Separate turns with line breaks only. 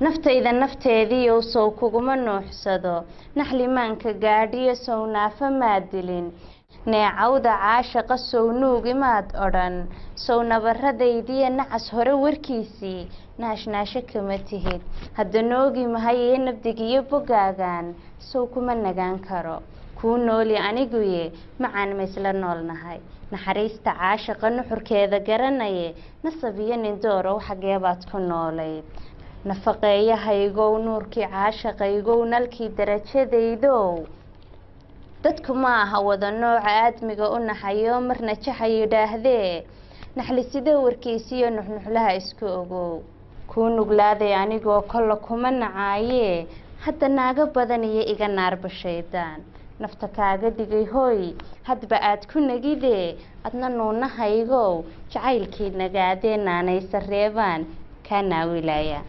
naftayda nafteediiyow sow kuguma nuuxsado naxlimaanka gaadhiyo sow naafa maadilin neecawda caashaqa sow nuugimaad odhan sow nabaradaydiyo nacas hore warkiisii naashnaasho kama tihid hadda noogi mahayee nabdigiyo bogaagaan sow kuma nagaan karo kuu nooli aniguye macaan maysla noolnahay naxariista caashaqa nuxurkeeda garanaye nasab iyo nindoorow xageebaad ku noolayd nafaqeeyahaygow nuurkii caashaqaygow nalkii darajadaydow dadku ma aha wada nooca aadmiga u naxayo marna jaxa yidhaahdee naxlisida warkiisiyo nuxnuxlaha isku ogow kuu nuglaaday anigoo kolla kuma nacaayee hadda naaga badan iyo iga naarbashaydaan nafta kaaga dhigay hooy hadba aad ku nagidee adna nuunahaygow jacaylkii nagaadee naanaysa reebaan kaa naawilaya